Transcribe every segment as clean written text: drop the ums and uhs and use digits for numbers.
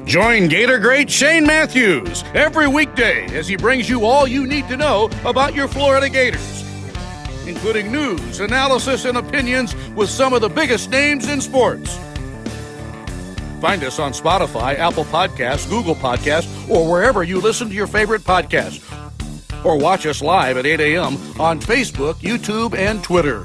Join Gator great Shane Matthews every weekday as he brings you all you need to know about your Florida Gators, including news, analysis, and opinions with some of the biggest names in sports. Find us on Spotify, Apple Podcasts, Google Podcasts, or wherever you listen to your favorite podcast. Or watch us live at 8 a.m. on Facebook, YouTube, and Twitter.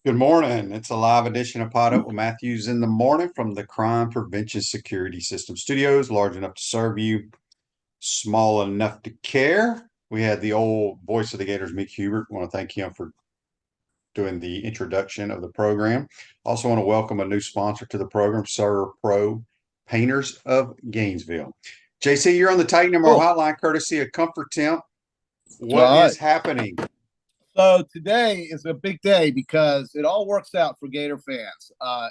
Good morning. It's a live edition of PodUp with Matthews in the morning from the Crime Prevention Security System Studios, large enough to serve you, small enough to care. We had the old voice of the Gators, Mick Hubert. I want to thank him for doing the introduction of the program. Also want to welcome a new sponsor to the program, Sir Pro Painters of Gainesville. JC, you're on the Titan MR hotline, courtesy of Comfort Temp. What is happening? So today is a big day because it all works out for Gator fans.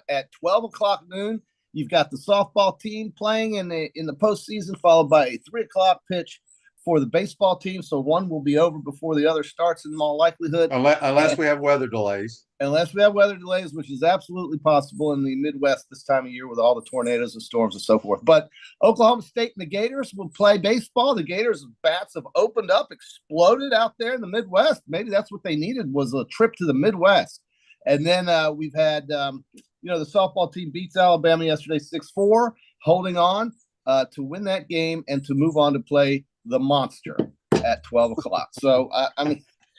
At 12 o'clock noon, you've got the softball team playing in the postseason, followed by a 3 o'clock pitch for the baseball team. So one will be over before the other starts in all likelihood. Unless we have weather delays. Unless we have weather delays, which is absolutely possible in the Midwest this time of year with all the tornadoes and storms and so forth. But Oklahoma State and the Gators will play baseball. The Gators' bats have opened up, exploded out there in the Midwest. Maybe that's what they needed, was a trip to the Midwest. And then we've had, the softball team beats Alabama yesterday 6-4, holding on to win that game and to move on to play the Monster at 12 o'clock. So,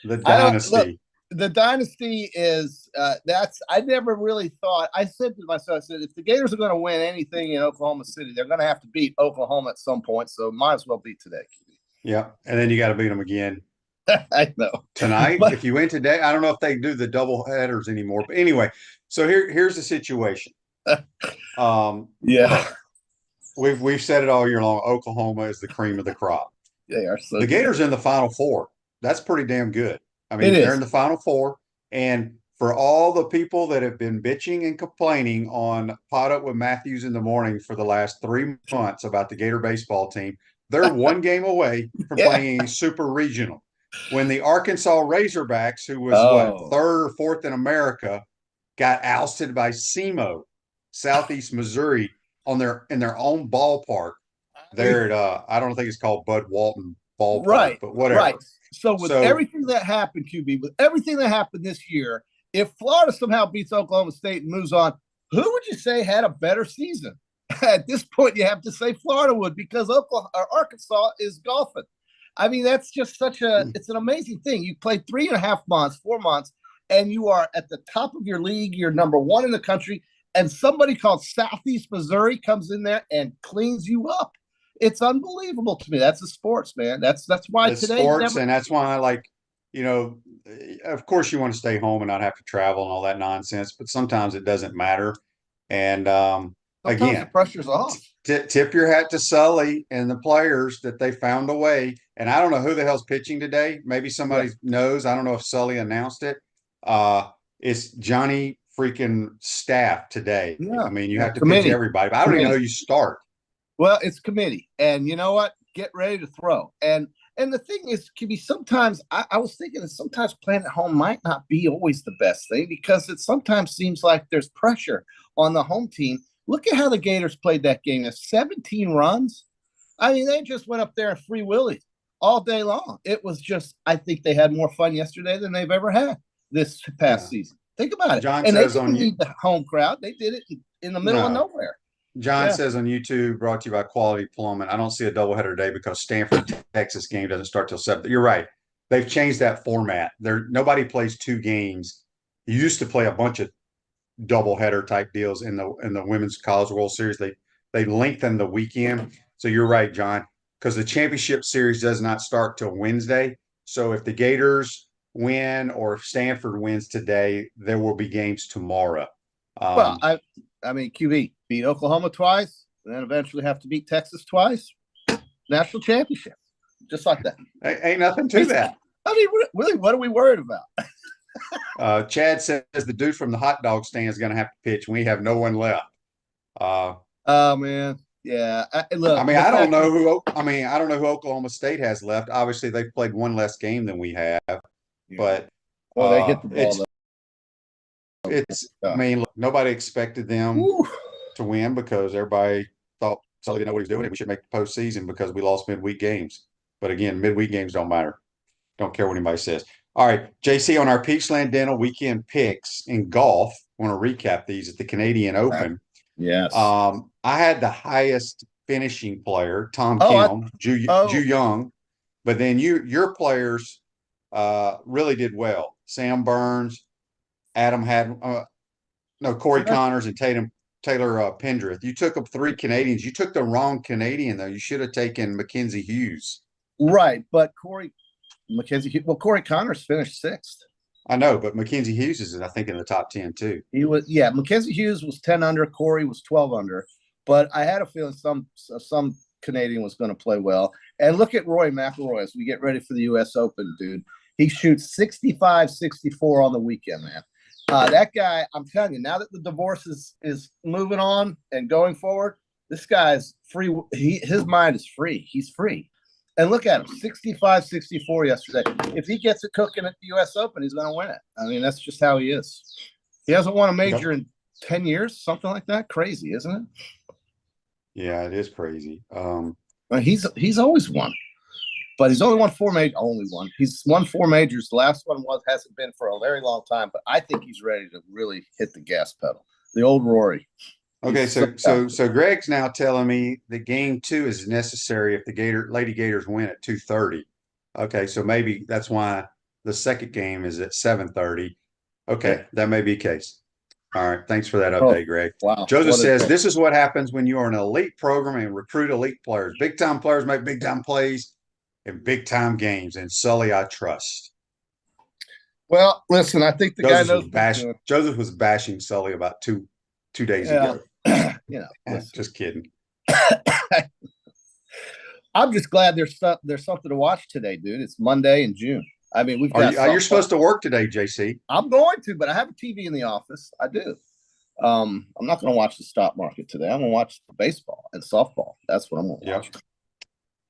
the dynasty. The dynasty is I never really thought. I said to myself, if the Gators are going to win anything in Oklahoma City, they're going to have to beat Oklahoma at some point. So might as well beat today. Yeah, and then you got to beat them again. I know tonight. If you win today, I don't know if they do the double headers anymore. But anyway, so here's the situation. We've said it all year long. Oklahoma is the cream of the crop. They are so. The Gators in the Final Four. That's pretty damn good. I mean, they're in the Final Four, and for all the people that have been bitching and complaining on PodUp with Matthews in the morning for the last 3 months about the Gator baseball team, they're one game away from playing a super regional. When the Arkansas Razorbacks, who was third or fourth in America, got ousted by SEMO, Southeast Missouri, in their own ballpark. They're at I don't think it's called Bud Walton Ballpark, but whatever. Right. So everything that happened, QB, with everything that happened this year, if Florida somehow beats Oklahoma State and moves on, who would you say had a better season? At this point, you have to say Florida would, because Arkansas is golfing. I mean, that's just it's an amazing thing. You play 3.5 months, 4 months, and you are at the top of your league. You're number one in the country, and somebody called Southeast Missouri comes in there and cleans you up. It's unbelievable to me. That's the sports, man. That's why it's today sports, and that's why of course you want to stay home and not have to travel and all that nonsense, but sometimes it doesn't matter. And again, the pressure's off. Tip your hat to Sully and the players that they found a way. And I don't know who the hell's pitching today. Maybe somebody knows. I don't know if Sully announced it. It's Johnny freaking Staff today. Yeah. I mean, you have to pitch everybody, but I don't even know who you start. Well, it's committee, and you know what? Get ready to throw. And the thing is, QB, sometimes I was thinking that sometimes playing at home might not be always the best thing, because it sometimes seems like there's pressure on the home team. Look at how the Gators played that game. There's 17 runs. I mean, they just went up there and free willied all day long. It was just, I think they had more fun yesterday than they've ever had this past season. Think about it. John and says they didn't need the home crowd. They did it in the middle of nowhere. John says on YouTube, brought to you by Quality Plumbing, I don't see a doubleheader today because Stanford, Texas game doesn't start till 7. You're right. They've changed that format. Nobody plays 2 games. You used to play a bunch of doubleheader type deals in the Women's College World Series. They lengthened the weekend. So you're right, John, because the championship series does not start till Wednesday. So if the Gators win or if Stanford wins today, there will be games tomorrow. Well, I mean, QB beat Oklahoma twice, and then eventually have to beat Texas twice. National championship, just like that. Ain't nothing to that. I mean, really, what are we worried about? Chad says the dude from the hot dog stand is going to have to pitch. We have no one left. Oh man, Yeah. Look, I don't know who. I don't know who Oklahoma State has left. Obviously, they've played one less game than we have, but well, they hit the ball. It's. I mean, look, nobody expected them to win because everybody thought Sully didn't know what he was doing, and we should make the postseason because we lost midweek games. But again, midweek games don't matter. Don't care what anybody says. All right, JC, on our Peachland Dental weekend picks in golf, I want to recap these at the Canadian Open. Yes. I had the highest finishing player, Tom Kim, Ju Young, but then your players really did well. Sam Burns, Corey Connors, and Taylor Pendrith. You took up 3 Canadians. You took the wrong Canadian, though. You should have taken Mackenzie Hughes. Right, but Corey Connors finished 6th. I know, but Mackenzie Hughes is, I think, in the top 10 too. He was, yeah. Mackenzie Hughes was 10 under. Corey was 12 under. But I had a feeling some Canadian was going to play well. And look at Rory McIlroy as we get ready for the U.S. Open, dude. He shoots 65-64 on the weekend, man. That guy, I'm telling you, now that the divorce is moving on and going forward, this guy's free. His mind is free. He's free. And look at him, 65-64 yesterday. If he gets it cooking at the U.S. Open, he's going to win it. I mean, that's just how he is. He hasn't won a major in 10 years, something like that. Crazy, isn't it? Yeah, it is crazy. He's always won, but he's only won 4 majors. Only one. He's won 4 majors. The last one hasn't been for a very long time, but I think he's ready to really hit the gas pedal. The old Rory. Okay, so Greg's now telling me that game 2 is necessary if the Lady Gators win at 2:30. Okay, so maybe that's why the second game is at 7:30. Okay, that may be the case. All right, thanks for that update, Greg. Wow. Joseph says this is what happens when you are an elite program and recruit elite players. Big time players make big time plays in big time games. And Sully, I trust. Well, listen, I think guy knows. Joseph was bashing Sully about two days ago. Just kidding. I'm just glad there's something to watch today, dude. It's Monday in June. I mean, you're supposed to work today, JC. I'm going to, but I have a TV in the office. I do. I'm not going to watch the stock market today. I'm going to watch baseball and softball. That's what I'm going to watch.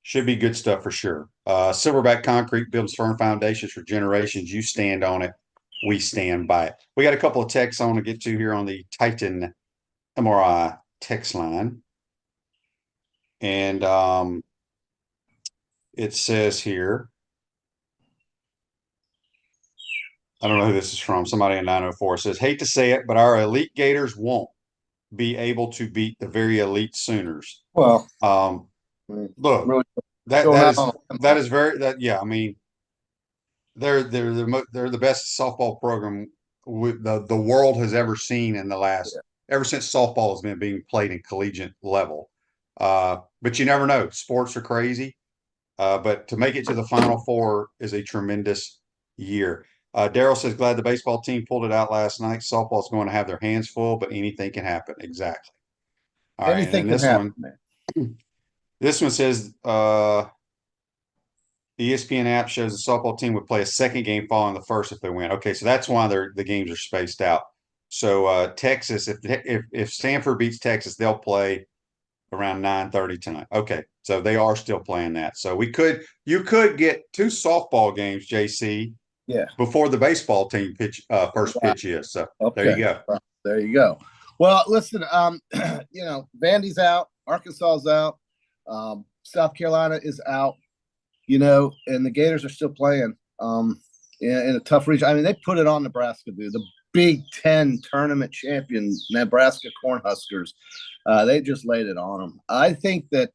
Should be good stuff for sure. Silverback Concrete builds firm foundations for generations. You stand on it. We stand by it. We got a couple of texts I want to get to here on the Titan MRI text line. And it says here, I don't know who this is from. Somebody in 904 says, hate to say it, but our elite Gators won't be able to beat the very elite Sooners. Well, look, really, that is very I mean, they're the best softball program the world has ever seen in the last ever since softball has been being played in collegiate level. But you never know. Sports are crazy. But to make it to the Final Four is a tremendous year. Daryl says, glad the baseball team pulled it out last night. Softball's going to have their hands full, but anything can happen. Exactly. All right. And this happen, man. This one says, the ESPN app shows the softball team would play a second game following the first if they win. Okay, so that's why the games are spaced out. So Texas, if Stanford beats Texas, they'll play around 9:30 tonight. Okay, so they are still playing that. So you could get 2 softball games, JC. Yeah. Before the baseball team pitch pitch is. So there you go. There you go. Well, listen, Vandy's out, Arkansas's out, South Carolina is out, and the Gators are still playing in a tough region. I mean, they put it on Nebraska, dude. The Big Ten tournament champion Nebraska Cornhuskers. They just laid it on them. I think that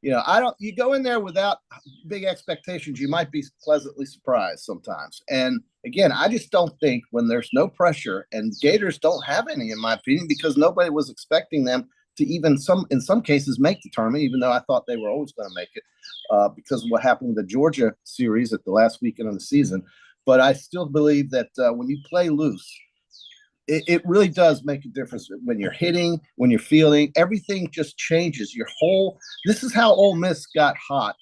you go in there without big expectations, you might be pleasantly surprised sometimes. And again, I just don't think when there's no pressure, and Gators don't have any, in my opinion, because nobody was expecting them to even in some cases make the tournament, even though I thought they were always going to make it because of what happened with the Georgia series at the last weekend of the season. But I still believe that when you play loose, it really does make a difference when you're hitting, when you're fielding. Everything just changes. This is how Ole Miss got hot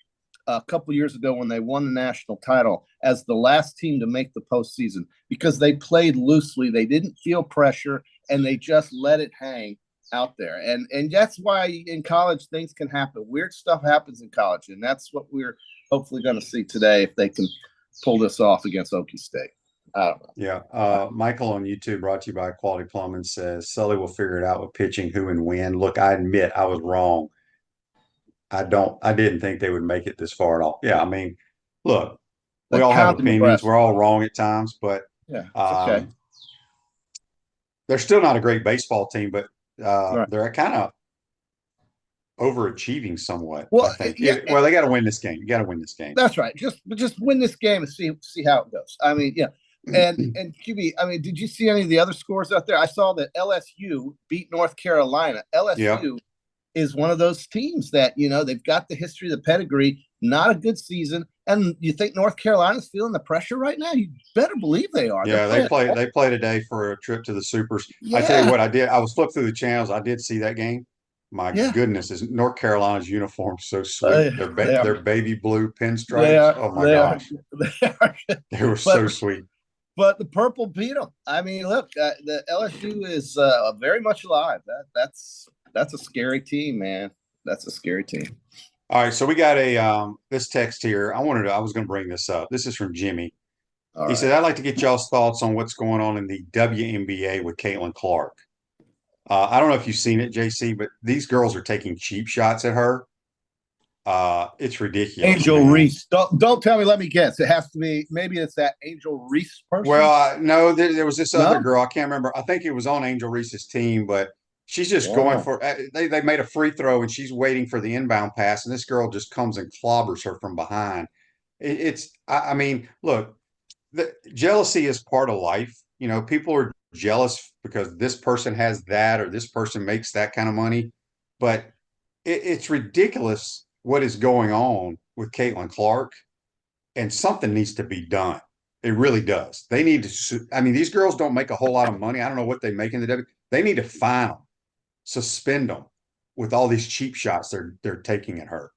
a couple years ago when they won the national title as the last team to make the postseason because they played loosely. They didn't feel pressure, and they just let it hang. out there. And that's why in college things can happen. Weird stuff happens in college, and that's what we're hopefully going to see today if they can pull this off against Okie State. I don't know. Yeah. Michael on YouTube, brought to you by Quality Plumbing, says Sully will figure it out with pitching, who and when. Look, I admit I was wrong. I didn't think they would make it this far at all. Yeah, I mean, look, we all have opinions. We're all wrong at times, but yeah, okay. They're still not a great baseball team, but they're kind of overachieving somewhat. Well, I think. They got to win this game. You got to win this game. That's right. Just win this game and see how it goes. I mean, yeah. And QB, I mean, did you see any of the other scores out there? I saw that LSU beat North Carolina. LSU is one of those teams that, they've got the history, the pedigree, not a good season. And you think North Carolina's feeling the pressure right now? You better believe they are. Yeah, they play today for a trip to the Supers. Yeah. I tell you what, I did. I was flipping through the channels. I did see that game. My goodness, is North Carolina's uniform so sweet? They're baby blue pinstripes. Oh my gosh, they were so sweet. But the purple beat them. I mean, look, the LSU is very much alive. That's a scary team, man. That's a scary team. All right, so we got this text here. I was going to bring this up. This is from Jimmy. He said, "I'd like to get y'all's thoughts on what's going on in the WNBA with Caitlin Clark. I don't know if you've seen it, JC, but these girls are taking cheap shots at her. It's ridiculous. Angel Reese. Don't tell me. Let me guess. It has to be. Maybe it's that Angel Reese person. Well, no. There was this other girl. I can't remember. I think it was on Angel Reese's team, but she's just going for. They made a free throw and she's waiting for the inbound pass, and this girl just comes and clobbers her from behind. I mean, look, the jealousy is part of life. People are jealous because this person has that or this person makes that kind of money, but it's ridiculous what is going on with Caitlin Clark, and something needs to be done. It really does. They need to. I mean, these girls don't make a whole lot of money. I don't know what they make in the W. They need to fine them, suspend them with all these cheap shots they're taking at her.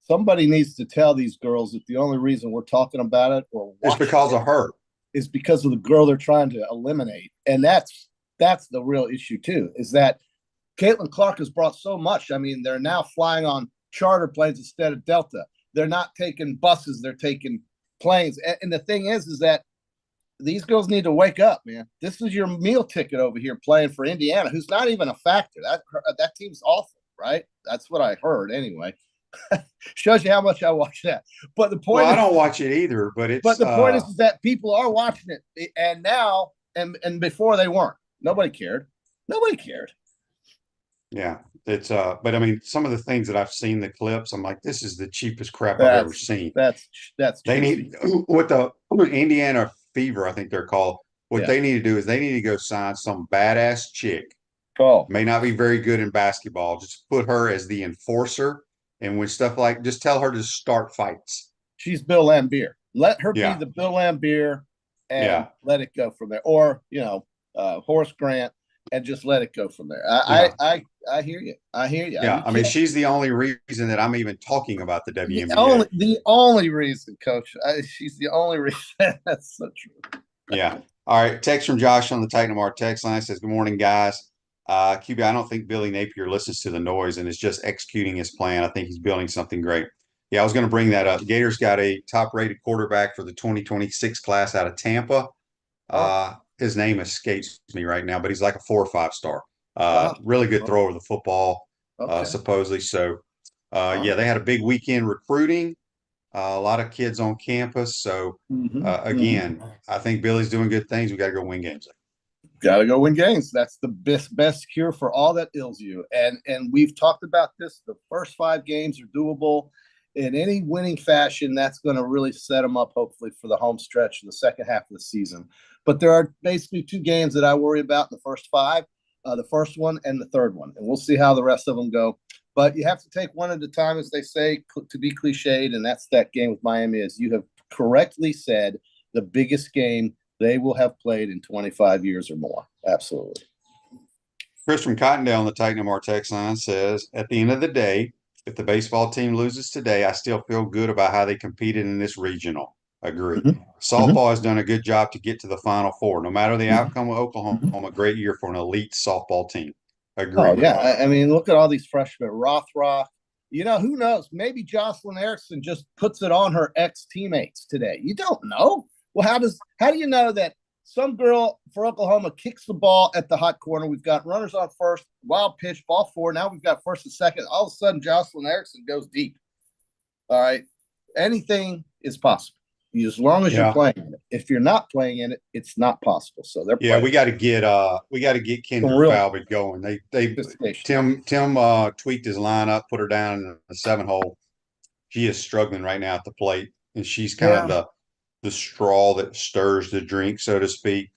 Somebody needs to tell these girls that the only reason we're talking about it is because of her. Is because of the girl they're trying to eliminate. And that's the real issue too, is that Caitlin Clark has brought so much. I mean, they're now flying on charter planes instead of Delta. They're not taking buses, they're taking planes. And the thing is that these girls need to wake up, man. This is your meal ticket over here playing for Indiana, who's not even a factor. That team's awful, right? That's what I heard anyway. Shows you how much I watch that. But the point I don't watch it either, but the point is that people are watching it, and now and before they weren't. Nobody cared. Yeah, it's but I mean, some of the things that I've seen, the clips, I'm like, this is the cheapest crap I've ever seen. That's they need with the Indiana Fever, I think they're called. What they need to do is they need to go sign some badass chick. May not be very good in basketball. Just put her as the enforcer. And when stuff just tell her to start fights. She's Bill Lambier. Let her be the Bill Lambier and let it go from there. Or, Horace Grant and just let it go from there. I hear you. Yeah, I mean, she's the only reason that I'm even talking about the WNBA. The only reason, Coach. She's the only reason. That's so true. Yeah. All right. Text from Josh on the Titan Mar text line says, "Good morning, guys. QB, I don't think Billy Napier listens to the noise and is just executing his plan. I think he's building something great." Yeah, I was going to bring that up. Gators got a top-rated quarterback for the 2026 class out of Tampa. His name escapes me right now, but he's like a 4 or 5 star. Really good thrower of the football, supposedly. So, they had a big weekend recruiting. A lot of kids on campus. So, again, I think Billy's doing good things. We got to go win games. Got to go win games. That's the best cure for all that ails you. And we've talked about this. The first 5 games are doable in any winning fashion. That's going to really set them up, hopefully, for the home stretch in the second half of the season. But there are basically 2 games that I worry about in the first 5, the first one and the third one. And we'll see how the rest of them go. But you have to take one at a time, as they say, to be cliched. And that's that game with Miami, as you have correctly said, the biggest game they will have played in 25 years or more. Absolutely. Chris from Cottondale on the Titan MR text line says, "At the end of the day, if the baseball team loses today, I still feel good about how they competed in this regional." Agree. Softball has done a good job to get to the Final Four. No matter the outcome of Oklahoma, a great year for an elite softball team. Agree. Oh, yeah. I mean, look at all these freshmen. Rothrock. Who knows? Maybe Jocelyn Erickson just puts it on her ex-teammates today. You don't know. Well, how do you know that some girl for Oklahoma kicks the ball at the hot corner? We've got runners on first, wild pitch, ball four. Now we've got first and second. All of a sudden, Jocelyn Erickson goes deep. All right. Anything is possible as long as you're playing in it. If you're not playing in it, it's not possible. So they're we got to get Kendra Falvey going. Tim tweaked his lineup, put her down in the 7-hole. She is struggling right now at the plate, and she's kind of the straw that stirs the drink, so to speak.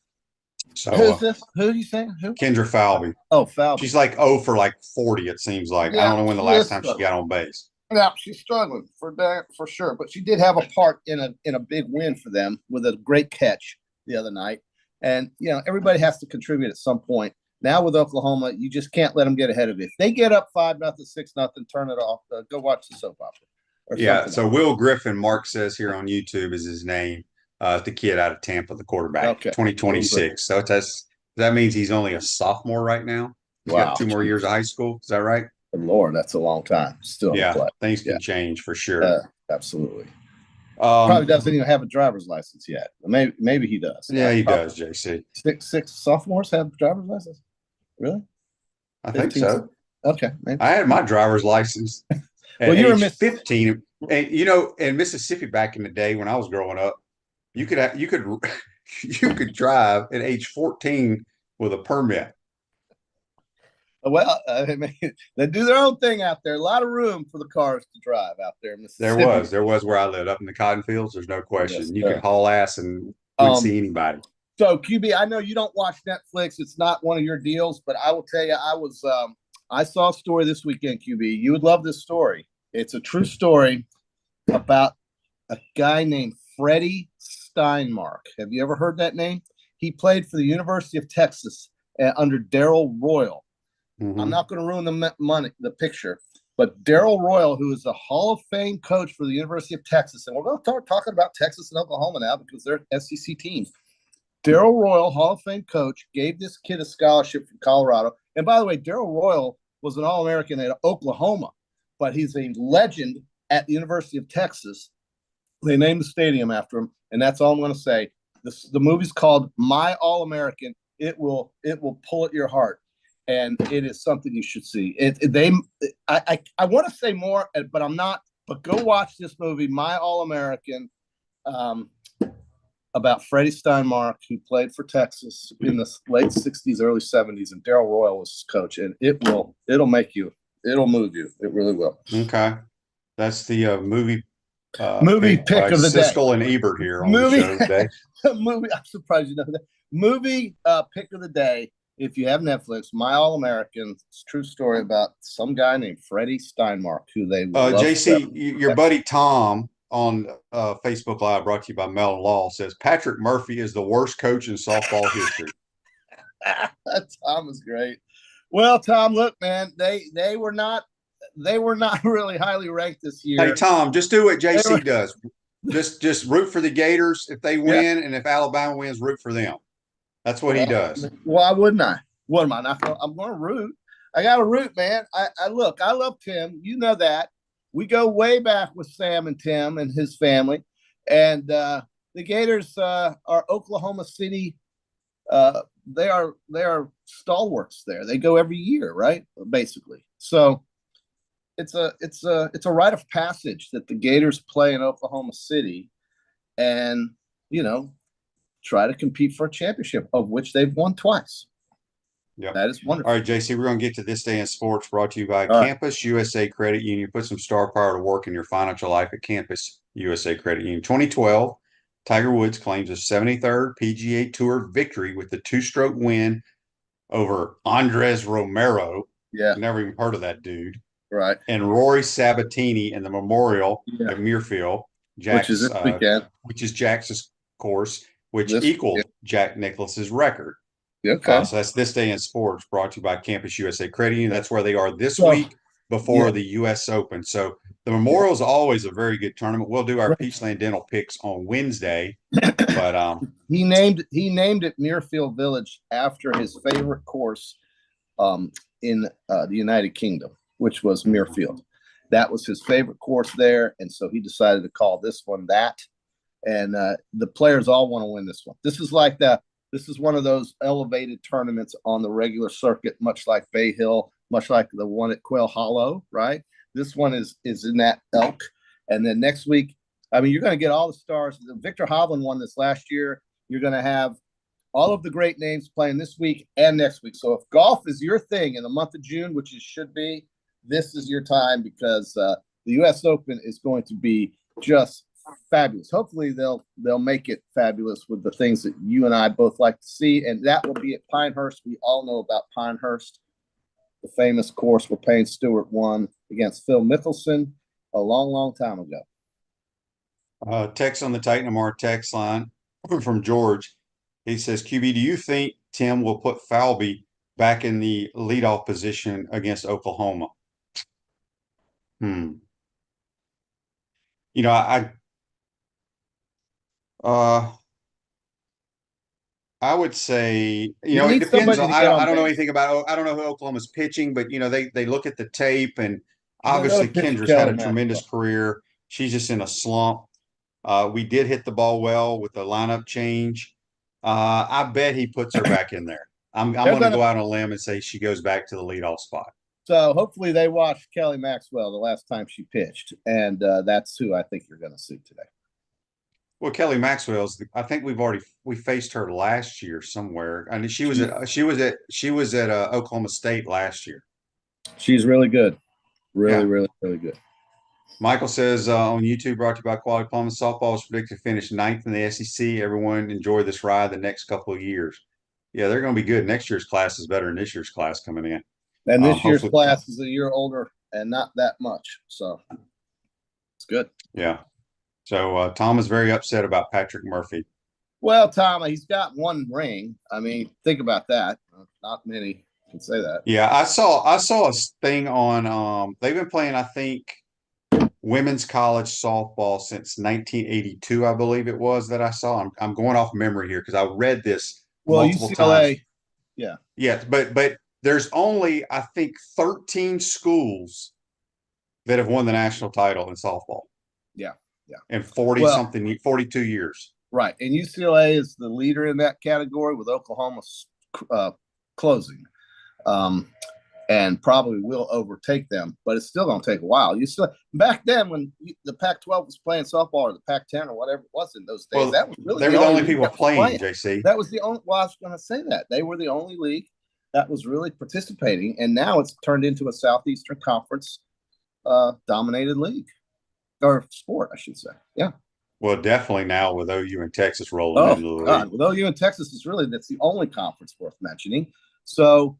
So who's this? Who are you saying? Who? Kendra Falvey. Oh, Falvey. She's like 0 for like 40. It seems like I don't know when the last time she got on base. Yeah, she's struggling for sure, but she did have a part in a big win for them with a great catch the other night. And everybody has to contribute at some point. Now with Oklahoma, you just can't let them get ahead of it. If they get up 5-0, 6-0, turn it off. Go watch the soap opera. So Will Griffin, Mark says here on YouTube is his name. The kid out of Tampa, the quarterback, 2026. So that means he's only a sophomore right now. He's got 2 more years of high school. Is that right? Lord, that's a long time. Still, things can change for sure. Absolutely. Probably doesn't even have a driver's license yet. Maybe he does. Yeah, he does. JC. Six sophomores have driver's license. Really? I think so. Okay. Maybe. I had my driver's license. Well, you were 15, and in Mississippi back in the day when I was growing up, you could drive at age 14 with a permit. Well, they do their own thing out there. A lot of room for the cars to drive out there in Mississippi. There was where I lived up in the cotton fields. There's no question. Yes, you could haul ass and wouldn't see anybody. So QB, I know you don't watch Netflix. It's not one of your deals, but I will tell you, I saw a story this weekend, QB. You would love this story. It's a true story about a guy named Freddie Steinmark. Have you ever heard that name? He played for the University of Texas under Darrell Royal. Mm-hmm. I'm not going to ruin the picture, but Darrell Royal, who is a Hall of Fame coach for the University of Texas, and we're going to start talking about Texas and Oklahoma now because they're SEC teams. Darrell Royal, Hall of Fame coach, gave this kid a scholarship from Colorado. And by the way, Darrell Royal was an All-American at Oklahoma, but he's a legend at the University of Texas. They named the stadium after him, and that's all I'm going to say. The movie's called My All-American. It will pull at your heart. And it is something you should see. I want to say more, but I'm not. But go watch this movie, My All-American, about Freddie Steinmark, who played for Texas in the late '60s, early '70s, and Darrell Royal was his coach. And it'll move you. It really will. Okay, that's the movie pick of the day. Siskel and Ebert here on the show today. Movie. I'm surprised you know that. Movie pick of the day. If you have Netflix, My All-American, it's a true story about some guy named Freddie Steinmark, who they JC, your buddy Tom on Facebook Live, brought to you by Mellon Law, says Patrick Murphy is the worst coach in softball history. Tom is great. Well, Tom, look, man, they were not really highly ranked this year. Hey, Tom, just do what JC does. Just root for the Gators if they win, and if Alabama wins, root for them. That's what he does. Why wouldn't I? What am I not going? I'm going to root. I got to root, man. I love Tim. You know that. We go way back with Sam and Tim and his family, and the Gators are Oklahoma City. They are stalwarts there. They go every year, right? Basically, so it's a rite of passage that the Gators play in Oklahoma City, and try to compete for a championship, of which they've won twice. Yeah, that is wonderful. All right, JC, we're going to get to This Day in Sports, brought to you by Campus USA Credit Union. Put some star power to work in your financial life at Campus USA Credit Union. 2012, Tiger Woods claims a 73rd PGA Tour victory with the 2-stroke win over Andres Romero. Yeah, never even heard of that dude. Right. And Rory Sabatini in the Memorial at Muirfield, which is this weekend, which is Jack's course, which equals Jack Nicklaus's record. Okay. So that's This Day in Sports, brought to you by Campus USA Credit Union. That's where they are this week before the U.S. Open. So the Memorial is always a very good tournament. We'll do our Peachland Dental picks on Wednesday. But he named it Muirfield Village after his favorite course in the United Kingdom, which was Muirfield. That was his favorite course there, and so he decided to call this one that. And the players all want to win this one. This is one of those elevated tournaments on the regular circuit, much like Bay Hill, much like the one at Quail Hollow, right? This one is in that elk. And then next week, I mean, you're going to get all the stars. Victor Hovland won this last year. You're going to have all of the great names playing this week and next week. So if golf is your thing in the month of June, which it should be, this is your time, because the U.S. Open is going to be just fabulous. Hopefully they'll make it fabulous with the things that you and I both like to see, and that will be at Pinehurst. We all know about Pinehurst, the famous course where Payne Stewart won against Phil Mickelson a long, long time ago. Text on the Titan MR text line from George. He says, QB, do you think Tim will put Falby back in the leadoff position against Oklahoma? You know, I would say, it depends on, I don't know anything about, I don't know who Oklahoma's pitching, but they look at the tape, and obviously Kendra's had a tremendous career. She's just in a slump. We did hit the ball well with the lineup change. I bet he puts her back in there. I'm going to go out on a limb and say she goes back to the leadoff spot. So hopefully they watched Kelly Maxwell the last time she pitched, and that's who I think you're going to see today. Well, Kelly Maxwell's. I think we faced her last year somewhere. I mean, she was at Oklahoma State last year. She's really good, really good. Michael says on YouTube, brought to you by Quality Plumbing, softball is predicted to finish 9th in the SEC. Everyone enjoy this ride the next couple of years. Yeah, they're going to be good. Next year's class is better than this year's class coming in. And this year's class is a year older and not that much, so it's good. Yeah. So Tom is very upset about Patrick Murphy. Well, Tom, he's got one ring. I mean, think about that. Not many can say that. Yeah, I saw a thing on. They've been playing, I think, women's college softball since 1982, I believe it was that I saw. I'm going off memory here because I read this multiple times. Yeah. Yeah, but there's only, I think, 13 schools that have won the national title in softball. Yeah. In 42 years. Right. And UCLA is the leader in that category, with Oklahoma closing. And probably will overtake them, but it's still going to take a while. Back then, when the Pac-12 was playing softball, or the Pac-10 or whatever it was in those days, that was really they were the only people playing, JC. That was the only. Well, I was going to say that they were the only league that was really participating, and now it's turned into a Southeastern Conference dominated league or sport, I should say. Yeah. Well, definitely now with OU and Texas rolling into the league. God, with OU and Texas that's the only conference worth mentioning. So.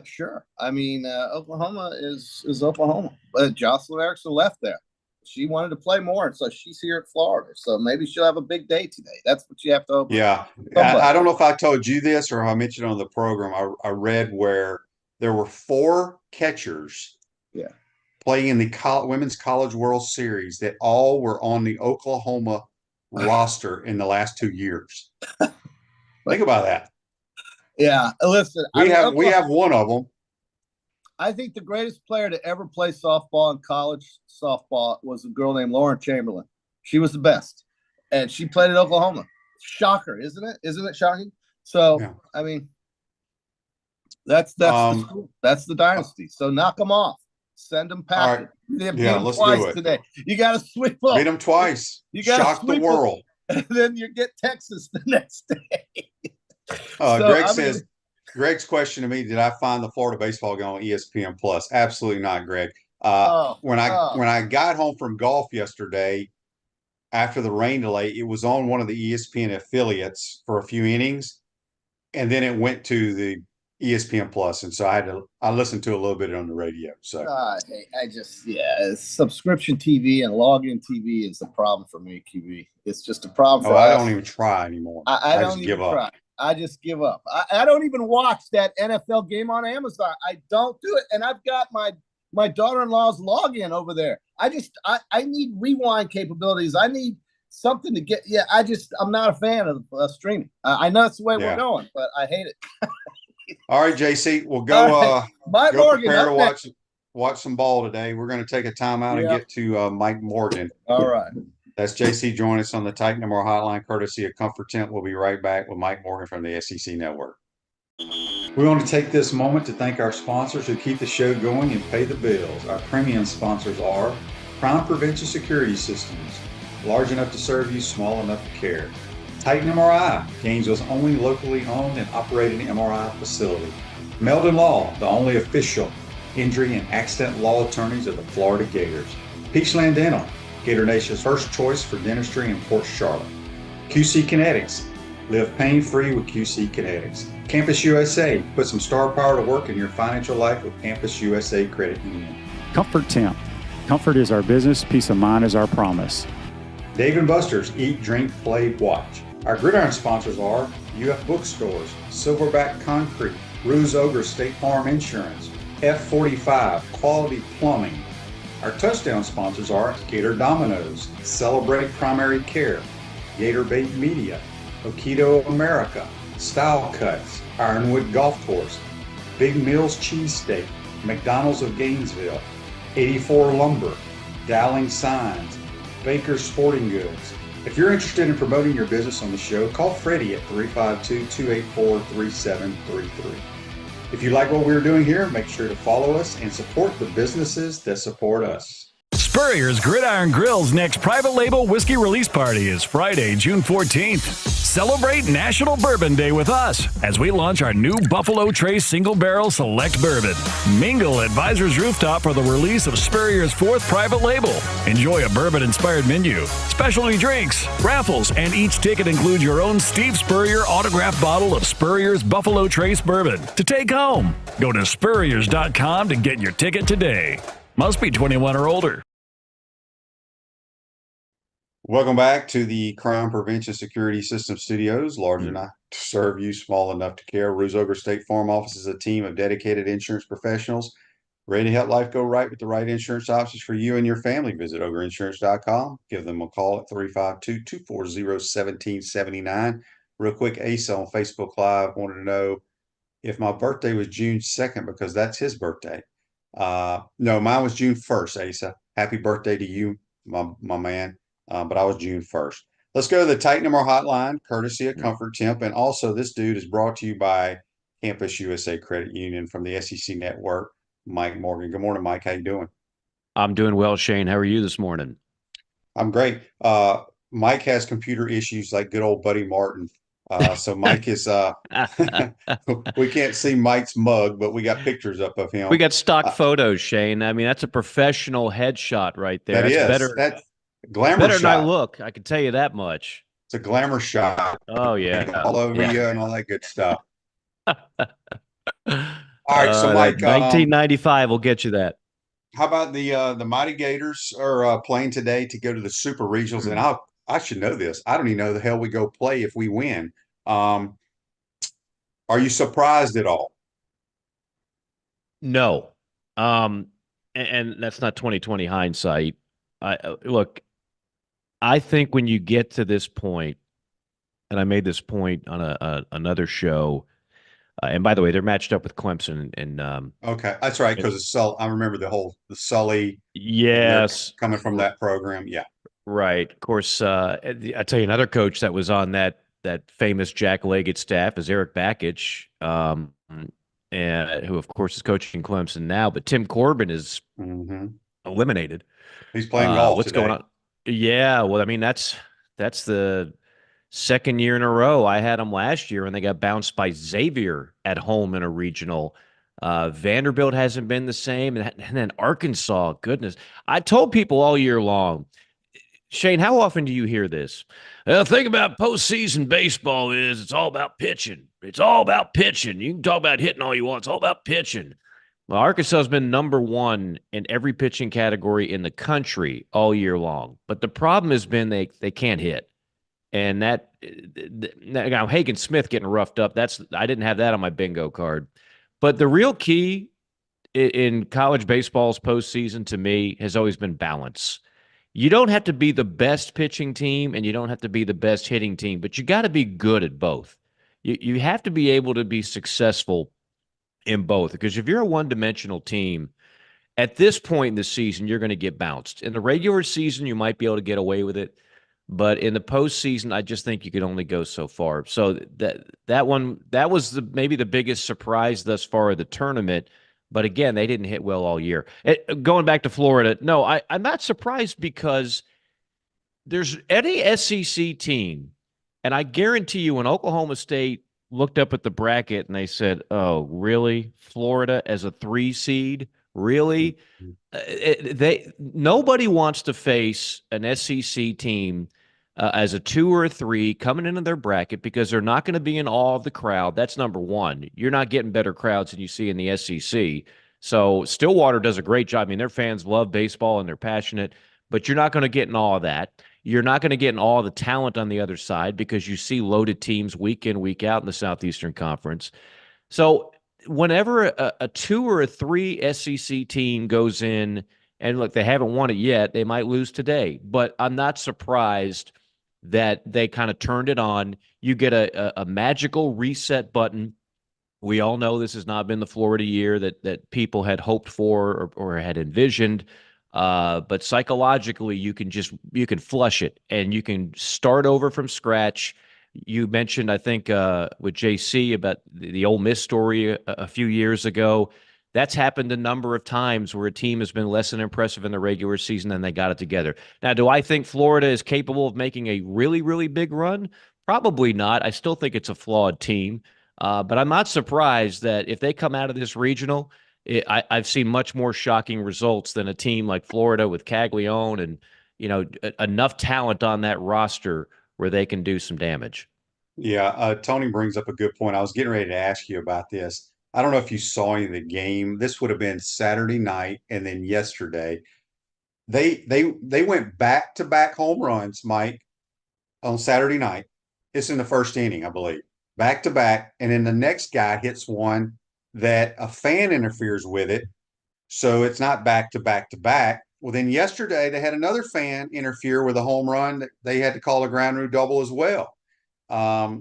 Sure. I mean, Oklahoma is Oklahoma, but Jocelyn Erickson left there. She wanted to play more, and so she's here at Florida. So maybe she'll have a big day today. That's what you have to hope. Yeah. I don't know if I told you this or I mentioned on the program. I read where there were 4 catchers playing in the Women's College World Series that all were on the Oklahoma roster in the last 2 years. Think about that. Yeah, listen. We have one of them. I think the greatest player to ever play softball in college softball was a girl named Lauren Chamberlain. She was the best, and she played at Oklahoma. Shocker, isn't it? Isn't it shocking? So, yeah. I mean, that's the school. That's the dynasty. So knock them off. Send them packing. Right. Beat them twice today. You got to sweep them. Beat them twice. You got to shock the world. And then you get Texas the next day. Greg's question to me: did I find the Florida baseball game on ESPN Plus? Absolutely not, Greg. When I got home from golf yesterday after the rain delay, it was on one of the ESPN affiliates for a few innings, and then it went to the ESPN Plus, and so I listened to a little bit on the radio. So subscription TV and login TV is the problem for me, QB. It's just a problem for us. I don't even try anymore. I don't even try. I just give up. I don't even watch that NFL game on Amazon. I don't do it. And I've got my daughter-in-law's login over there. I need rewind capabilities. I need something to get. Yeah, I'm not a fan of streaming. I know that's the way we're going, but I hate it. All right, JC, we'll go. Right. Mike Go Morgan, prepare to watch some ball today. We're going to take a timeout and get to Mike Morgan. All right. That's JC. Join us on the Titan No More Hotline, courtesy of Comfort Tent. We'll be right back with Mike Morgan from the SEC Network. We want to take this moment to thank our sponsors who keep the show going and pay the bills. Our premium sponsors are Crime Prevention Security Systems, large enough to serve you, small enough to care. Titan MRI, Gainesville's only locally owned and operated MRI facility. Meldon Law, the only official injury and accident law attorneys of the Florida Gators. Peachland Dental, Gator Nation's first choice for dentistry in Port Charlotte. QC Kinetics, live pain-free with QC Kinetics. Campus USA, put some star power to work in your financial life with Campus USA Credit Union. Comfort Temp, comfort is our business, peace of mind is our promise. Dave & Buster's, eat, drink, play, watch. Our gridiron sponsors are UF Bookstores, Silverback Concrete, Ruse Ogre State Farm Insurance, F45, Quality Plumbing. Our touchdown sponsors are Gator Dominoes, Celebrate Primary Care, Gator Bait Media, Okido America, Style Cuts, Ironwood Golf Course, Big Mills Cheesesteak, McDonald's of Gainesville, 84 Lumber, Dowling Signs, Baker Sporting Goods. If you're interested in promoting your business on the show, call Freddie at 352-284-3733. If you like what we're doing here, make sure to follow us and support the businesses that support us. Spurrier's Gridiron Grill's next private label whiskey release party is Friday, June 14th. Celebrate National Bourbon Day with us as we launch our new Buffalo Trace Single Barrel Select Bourbon. Mingle at Visor's Rooftop for the release of Spurrier's fourth private label. Enjoy a bourbon-inspired menu, specialty drinks, raffles, and each ticket includes your own Steve Spurrier autographed bottle of Spurrier's Buffalo Trace Bourbon to take home. Go to Spurriers.com to get your ticket today. Must be 21 or older. Welcome back to the Crime Prevention Security System Studios, large enough to serve you, small enough to care. Ruse Ogre State Farm Office is a team of dedicated insurance professionals ready to help life go right with the right insurance options for you and your family. Visit ogreinsurance.com. Give them a call at 352-240-1779. Real quick, Asa on Facebook Live wanted to know if my birthday was June 2nd because that's his birthday. No, mine was June 1st, Asa. Happy birthday to you, my man. But I was June 1st. Let's go to the Titan MR hotline, courtesy of Comfort Temp. And also, this dude is brought to you by Campus USA Credit Union from the SEC Network, Mike Morgan. Good morning, Mike. How you doing? I'm doing well, Shane. How are you this morning? I'm great. Mike has computer issues like good old Buddy Martin. So Mike is we can't see Mike's mug, but we got pictures up of him. We got stock photos, Shane. I mean, that's a professional headshot right there. That's better. That's glamour better shot. than I look. I can tell you that much. It's a glamour shot. Oh yeah, all over you and all that good stuff. All right, so Mike, 1995 will get you that. How about the Mighty Gators are playing today to go to the Super Regionals? And I should know this. I don't even know the hell we go play if we win. Are you surprised at all? No. And that's not 2020 hindsight. Look, I think when you get to this point, and I made this point on another show, and by the way, they're matched up with Clemson. And okay, that's right, because I remember the Sully. Yes, coming from that program, yeah. Right. Of course, I tell you, another coach that was on that famous Jack Leggett staff is Eric Bakich, and who, of course, is coaching Clemson now. But Tim Corbin is eliminated. He's playing golf. What's today. going on? Yeah. Well, I mean, that's the second year in a row. I had them last year, and they got bounced by Xavier at home in a regional. Vanderbilt hasn't been the same, and then Arkansas. Goodness, I told people all year long. Shane, how often do you hear this? The thing about postseason baseball is it's all about pitching. It's all about pitching. You can talk about hitting all you want. It's all about pitching. Well, Arkansas has been number one in every pitching category in the country all year long. But the problem has been they can't hit. And that now Hagen Smith getting roughed up, I didn't have that on my bingo card. But the real key in college baseball's postseason to me has always been balance. You don't have to be the best pitching team and you don't have to be the best hitting team, but you got to be good at both. You have to be able to be successful in both. Because if you're a one-dimensional team, at this point in the season, you're going to get bounced. In the regular season, you might be able to get away with it. But in the postseason, I just think you can only go so far. So that was maybe the biggest surprise thus far of the tournament. But again, they didn't hit well all year. Going back to Florida, no, I'm not surprised because there's any SEC team, and I guarantee you when Oklahoma State looked up at the bracket and they said, oh, really? Florida as a 3 seed? Really? Nobody wants to face an SEC team as a 2 or a 3 coming into their bracket because they're not going to be in awe of the crowd. That's number one. You're not getting better crowds than you see in the SEC. So Stillwater does a great job. I mean, their fans love baseball and they're passionate, but you're not going to get in awe of that. You're not going to get in awe of the talent on the other side because you see loaded teams week in, week out in the Southeastern Conference. So whenever a 2 or a 3 SEC team goes in, and look, they haven't won it yet, they might lose today, but I'm not surprised that they kind of turned it on. You get a magical reset button. We all know this has not been the Florida year that people had hoped for or had envisioned. But psychologically, you can flush it and you can start over from scratch. You mentioned, I think, with JC about the Ole Miss story a few years ago. That's happened a number of times where a team has been less than impressive in the regular season and they got it together. Now, do I think Florida is capable of making a really, really big run? Probably not. I still think it's a flawed team. But I'm not surprised that if they come out of this regional, I've seen much more shocking results than a team like Florida with Caglione and, enough talent on that roster where they can do some damage. Yeah, Tony brings up a good point. I was getting ready to ask you about this. I don't know if you saw any of the game. This would have been Saturday night, and then yesterday, they went back-to-back home runs, Mike, on Saturday night. It's in the first inning, I believe, back to back, and then the next guy hits one that a fan interferes with it, so it's not back to back to back. Well, then yesterday they had another fan interfere with a home run that they had to call a ground rule double as well. I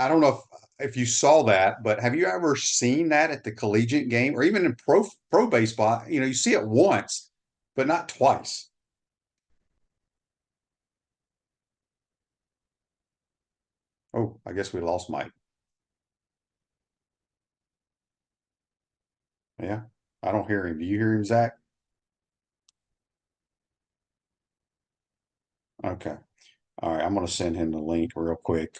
don't know if you saw that, but have you ever seen that at the collegiate game or even in pro baseball? You see it once, but not twice. Oh, I guess we lost Mike. Yeah, I don't hear him. Do you hear him, Zach? Okay. All right, I'm going to send him the link real quick.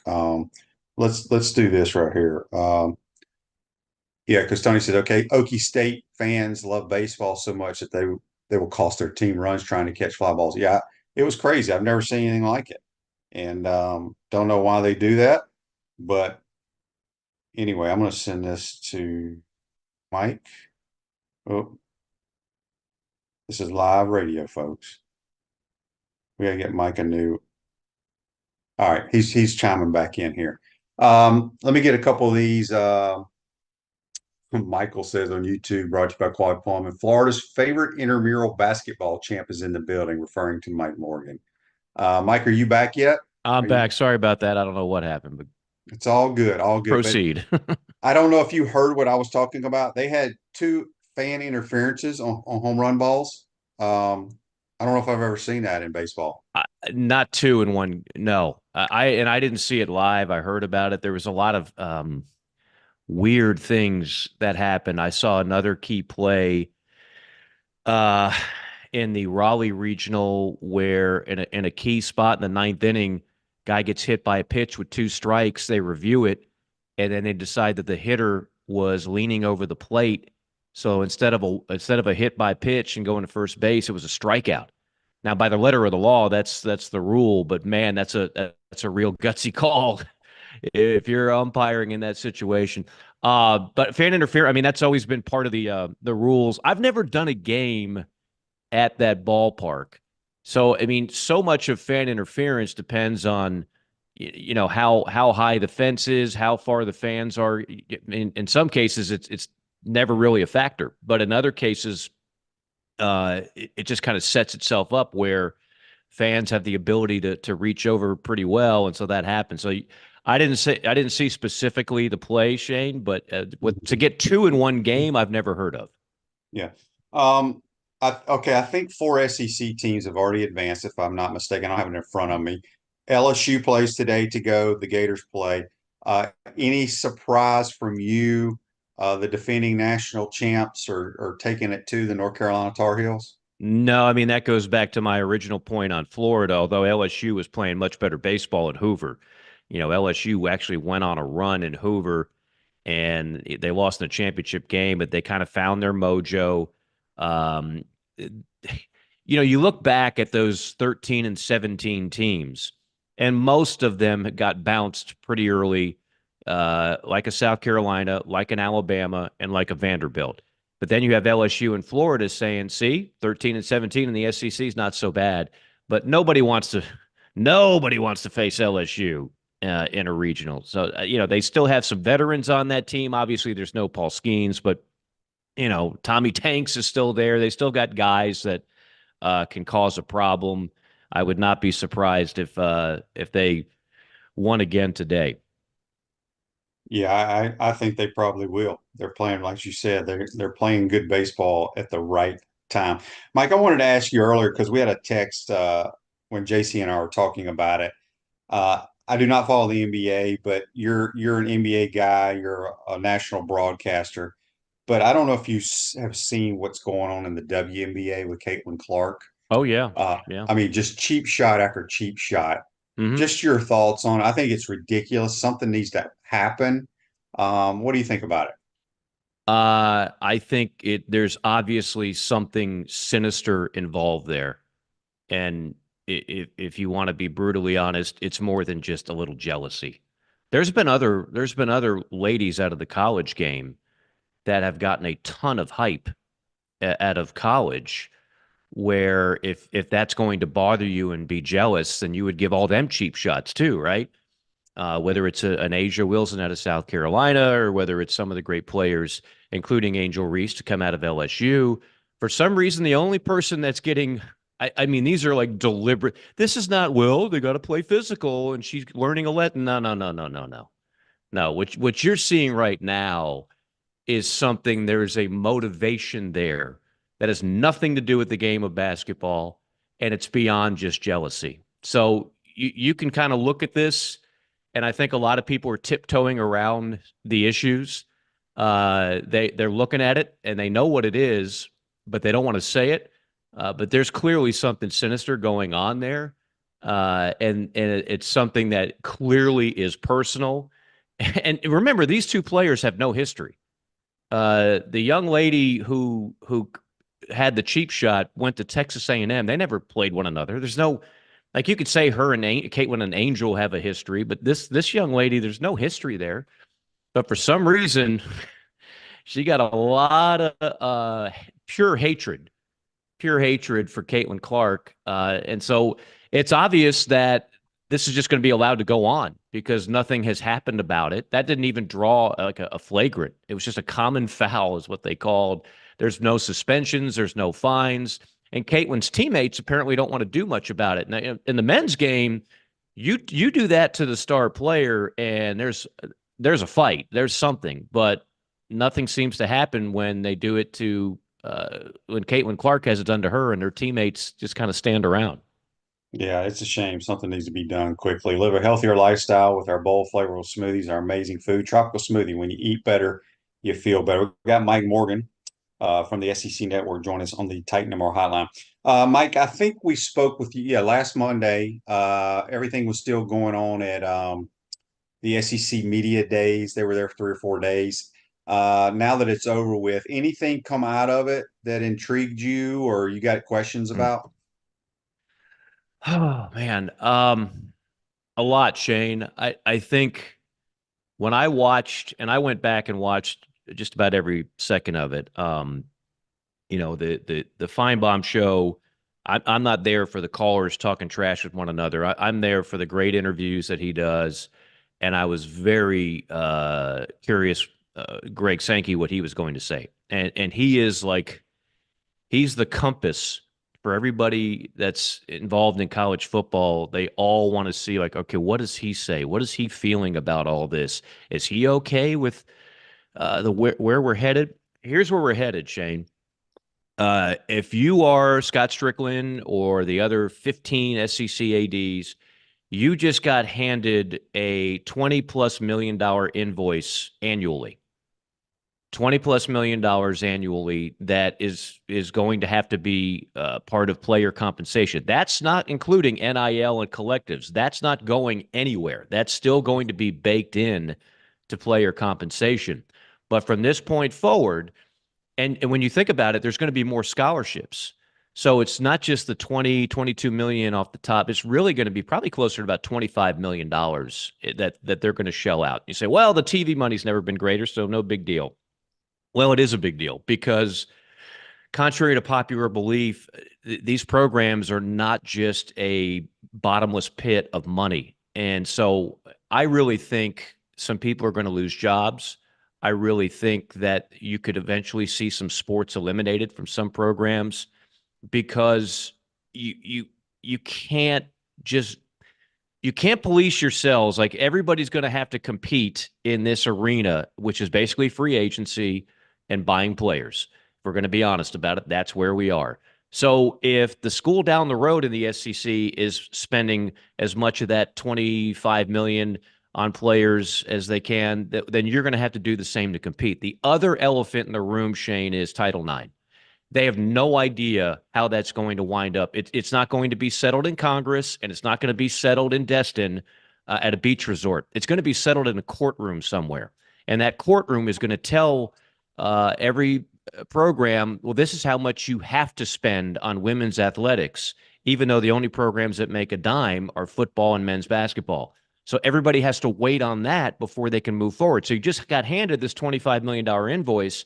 Let's do this right here. Yeah, because Tony said, okay, Okie State fans love baseball so much that they will cost their team runs trying to catch fly balls. Yeah, it was crazy. I've never seen anything like it, and don't know why they do that. But anyway, I'm going to send this to Mike. Oh, this is live radio, folks. We got to get Mike a new. All right, he's chiming back in here. Let me get a couple of these. Michael says on YouTube, brought to you by Quad Palm, and Florida's favorite intramural basketball champ is in the building, referring to Mike Morgan. Mike, are you back yet? I'm back. Sorry about that. I don't know what happened, but it's all good. All good. Proceed. I don't know if you heard what I was talking about. They had 2 fan interferences on home run balls. I don't know if I've ever seen that in baseball. Not 2 in one. No, I didn't see it live. I heard about it. There was a lot of weird things that happened. I saw another key play in the Raleigh regional where in a key spot in the 9th inning, guy gets hit by a pitch with 2 strikes. They review it, and then they decide that the hitter was leaning over the plate. So instead of a hit by pitch and going to first base, it was a strikeout. Now, by the letter of the law, that's the rule. But man, that's a real gutsy call if you're umpiring in that situation. But fan interference, I mean, that's always been part of the rules. I've never done a game at that ballpark. So, I mean, so much of fan interference depends on, how high the fence is, how far the fans are. In some cases, it's never really a factor. But in other cases, it just kind of sets itself up where fans have the ability to reach over pretty well. And so that happens. So I didn't see specifically the play, Shane, but to get 2 in one game, I've never heard of. Yeah. I think 4 SEC teams have already advanced, if I'm not mistaken. I don't have it in front of me. LSU plays today to go. The Gators play. Any surprise from you? The defending national champs are taking it to the North Carolina Tar Heels? No, I mean, that goes back to my original point on Florida, although LSU was playing much better baseball at Hoover. LSU actually went on a run in Hoover, and they lost in the championship game, but they kind of found their mojo. Um, you look back at those 13 and 17 teams, and most of them got bounced pretty early, like a South Carolina, like an Alabama, and like a Vanderbilt. But then you have LSU and Florida saying, see, 13 and 17 in the SEC is not so bad. But nobody wants to face LSU in a regional. So, they still have some veterans on that team. Obviously, there's no Paul Skeens, but, Tommy Tanks is still there. They still got guys that can cause a problem. I would not be surprised if they won again today. Yeah, I think they probably will. They're playing, like you said, they're playing good baseball at the right time. Mike, I wanted to ask you earlier because we had a text when JC and I were talking about it. I do not follow the NBA, but you're an NBA guy. You're a national broadcaster, but I don't know if you have seen what's going on in the WNBA with Caitlin Clark. Oh yeah, yeah. I mean, just cheap shot after cheap shot. Mm-hmm. Just your thoughts on it. I think it's ridiculous. Something needs to happen. What do you think about it? I think there's obviously something sinister involved there. And if you want to be brutally honest, it's more than just a little jealousy. There's been other ladies out of the college game that have gotten a ton of hype out of college, where if that's going to bother you and be jealous, then you would give all them cheap shots too, right? Whether it's an Asia Wilson out of South Carolina, or whether it's some of the great players, including Angel Reese, to come out of LSU. For some reason, the only person that's getting, I mean, these are like deliberate. This is not, well, they got to play physical and she's learning a lesson. No. No, what you're seeing right now is something, there's a motivation there that has nothing to do with the game of basketball, and it's beyond just jealousy. So you can kind of look at this, and I think a lot of people are tiptoeing around the issues. They're looking at it, and they know what it is, but they don't want to say it. But there's clearly something sinister going on there, and it's something that clearly is personal. And remember, these two players have no history. The young lady who had the cheap shot went to Texas A&M. They never played one another. There's no, like, you could say her and Caitlin and Angel have a history, but this young lady, there's no history there. But for some reason, she got a lot of pure hatred for Caitlin Clark. And so it's obvious that this is just going to be allowed to go on because nothing has happened about it. That didn't even draw like a flagrant. It was just a common foul is what they called. There's no suspensions. There's no fines. And Caitlin's teammates apparently don't want to do much about it. Now, in the men's game, you do that to the star player, and there's a fight. There's something. But nothing seems to happen when they do it to when Caitlin Clark has it done to her, and her teammates just kind of stand around. Yeah, it's a shame. Something needs to be done quickly. Live a healthier lifestyle with our bold, flavorful smoothies, our amazing food. Tropical smoothie. When you eat better, you feel better. We've got Mike Morgan from the SEC Network join us on the Titan No More hotline. Mike, I think we spoke with you last Monday. Everything was still going on at the SEC Media Days. They were there for 3 or 4 days. Now that it's over with, anything come out of it that intrigued you or you got questions about? Oh, man. A lot, Shane. I think when I watched, and I went back and watched just about every second of it, the Feinbaum show, I'm not there for the callers talking trash with one another. I'm there for the great interviews that he does. And I was very curious, Greg Sankey, what he was going to say. And he is like, he's the compass for everybody that's involved in college football, they all want to see, like, okay, what does he say? What is he feeling about all this? Is he okay with where we're headed? Here's where we're headed, Shane. If you are Scott Strickland or the other 15 SEC ADs, you just got handed a $20+ million invoice annually. $20+ million annually that is going to have to be part of player compensation. That's not including NIL and collectives. That's not going anywhere. That's still going to be baked in to player compensation. But from this point forward, and when you think about it, there's going to be more scholarships. So it's not just the 22 million off the top. It's really going to be probably closer to about $25 million that they're going to shell out. You say, well, the TV money's never been greater, so no big deal. Well, it is a big deal because contrary to popular belief, these programs are not just a bottomless pit of money. And so I really think some people are going to lose jobs. I really think that you could eventually see some sports eliminated from some programs because you can't just you can't police yourselves. Like, everybody's going to have to compete in this arena, which is basically free agency and buying players. If we're going to be honest about it, that's where we are. So if the school down the road in the SEC is spending as much of that $25 million on players as they can, then you're going to have to do the same to compete. The other elephant in the room, Shane, is Title IX. They have no idea how that's going to wind up. It's not going to be settled in Congress, and it's not going to be settled in Destin at a beach resort. It's going to be settled in a courtroom somewhere. And that courtroom is going to tell every program, well, this is how much you have to spend on women's athletics, even though the only programs that make a dime are football and men's basketball. So everybody has to wait on that before they can move forward. So you just got handed this $25 million invoice,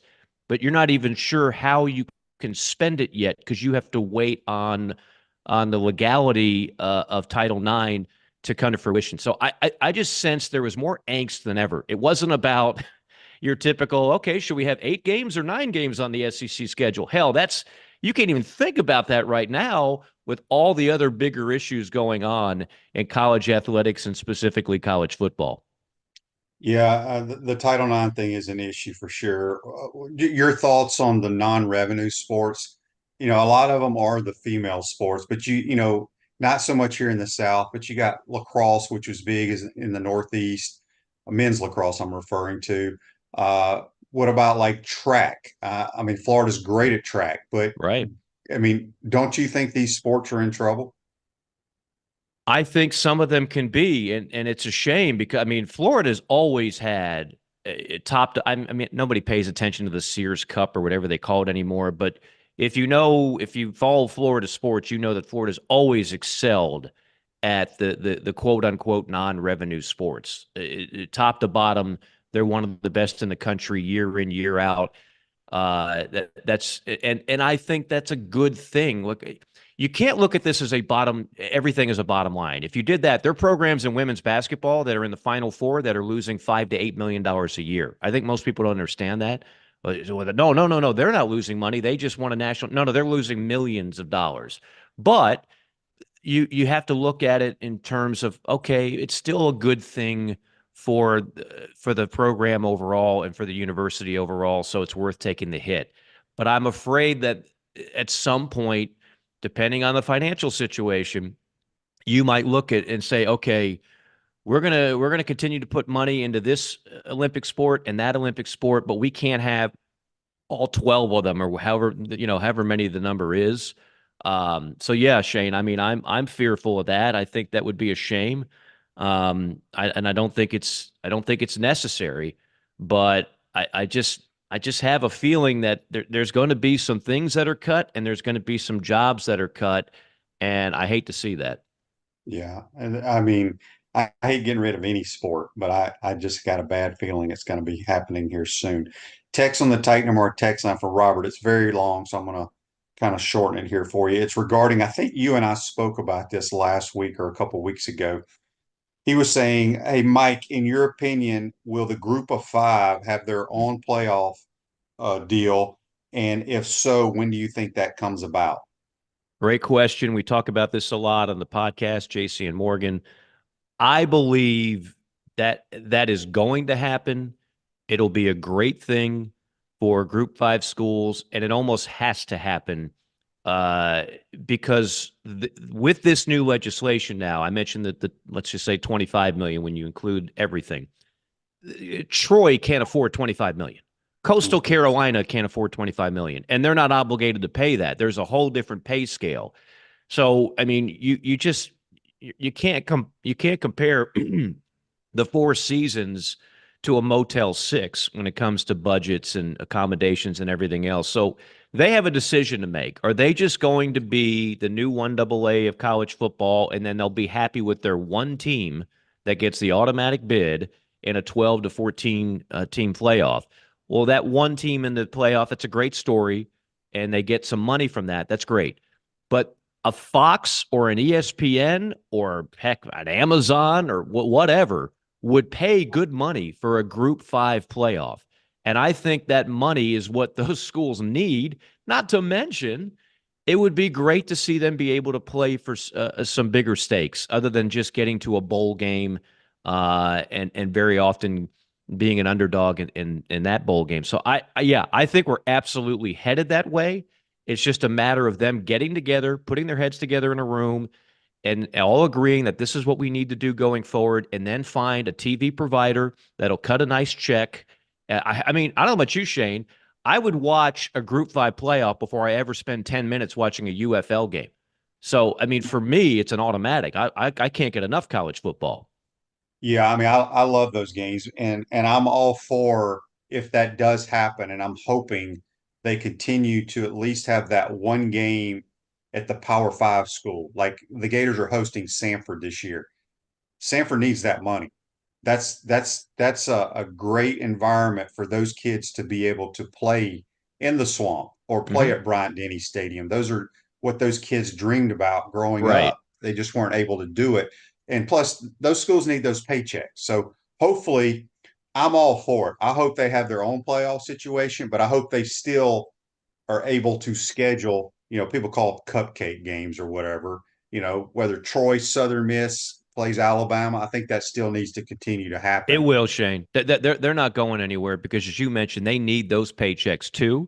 but you're not even sure how you can spend it yet because you have to wait on the legality of Title IX to come to fruition. So I just sensed there was more angst than ever. It wasn't about your typical, okay, should we have 8 games or 9 games on the SEC schedule? Hell, you can't even think about that right now with all the other bigger issues going on in college athletics and specifically college football. Yeah, the Title IX thing is an issue for sure. Your thoughts on the non-revenue sports? A lot of them are the female sports, but not so much here in the South, but you got lacrosse, which was big in the Northeast, men's lacrosse I'm referring to. What about like track? Florida's great at track, but right. Don't you think these sports are in trouble? I think some of them can be, and it's a shame because, Florida's always had nobody pays attention to the Sears Cup or whatever they call it anymore, but if you follow Florida sports, you know that Florida's always excelled at the quote unquote non-revenue sports. Top to bottom, they're one of the best in the country year in, year out. That's I think that's a good thing. Look, you can't look at this as everything is a bottom line. If you did that, there are programs in women's basketball that are in the Final Four that are losing $5 to $8 million a year. I think most people don't understand that. No, they're not losing money. They just won a national. No, they're losing millions of dollars. But you have to look at it in terms of, okay, it's still a good thing for the program overall and for the university overall, so it's worth taking the hit. But I'm afraid that at some point, depending on the financial situation, you might look at and say, okay, we're gonna continue to put money into this Olympic sport and that Olympic sport, but we can't have all 12 of them or however many the number is. So yeah, Shane, I'm fearful of that. I think that would be a shame. I don't think it's necessary, but I just have a feeling that there's going to be some things that are cut and there's going to be some jobs that are cut, and I hate to see that. Yeah, and I hate getting rid of any sport, but I just got a bad feeling it's going to be happening here soon. Text on the Titan number, text line for Robert. It's very long, so I'm going to kind of shorten it here for you. It's regarding, I think you and I spoke about this last week or a couple of weeks ago. He was saying, hey, Mike, in your opinion, will the group of 5 have their own playoff deal? And if so, when do you think that comes about? Great question. We talk about this a lot on the podcast, JC and Morgan. I believe that is going to happen. It'll be a great thing for Group 5 schools, and it almost has to happen because with this new legislation now, I mentioned that let's just say $25 million when you include everything. Troy can't afford $25 million. Coastal Carolina can't afford $25 million, and they're not obligated to pay that. There's a whole different pay scale. So, I mean, you can't compare the Four Seasons to a Motel 6 when it comes to budgets and accommodations and everything else. So they have a decision to make. Are they just going to be the new 1AA of college football, and then they'll be happy with their one team that gets the automatic bid in a 12 to 14 team playoff? Well, that one team in the playoff, that's a great story, and they get some money from that. That's great. But a Fox or an ESPN or, heck, an Amazon or whatever would pay good money for a Group 5 playoff. And I think that money is what those schools need, not to mention it would be great to see them be able to play for some bigger stakes other than just getting to a bowl game and very often being an underdog in that bowl game. So, I think we're absolutely headed that way. It's just a matter of them getting together, putting their heads together in a room, and all agreeing that this is what we need to do going forward, and then find a TV provider that'll cut a nice check. I mean, I don't know about you, Shane. I would watch a Group 5 playoff before I ever spend 10 minutes watching a UFL game. So, I mean, for me, it's an automatic. I can't get enough college football. Yeah, I mean, I love those games, and I'm all for if that does happen, and I'm hoping they continue to at least have that one game at the Power 5 school. Like the Gators are hosting Sanford this year. Sanford needs that money. That's a great environment for those kids to be able to play in the swamp or play at Bryant-Denny Stadium. Those are what those kids dreamed about growing up. They just weren't able to do it. And plus, those schools need those paychecks. So hopefully, I'm all for it. I hope they have their own playoff situation, but I hope they still are able to schedule, people call it cupcake games or whatever, whether Troy, Southern Miss plays Alabama. I think that still needs to continue to happen. It will, Shane. They're not going anywhere because, as you mentioned, they need those paychecks too.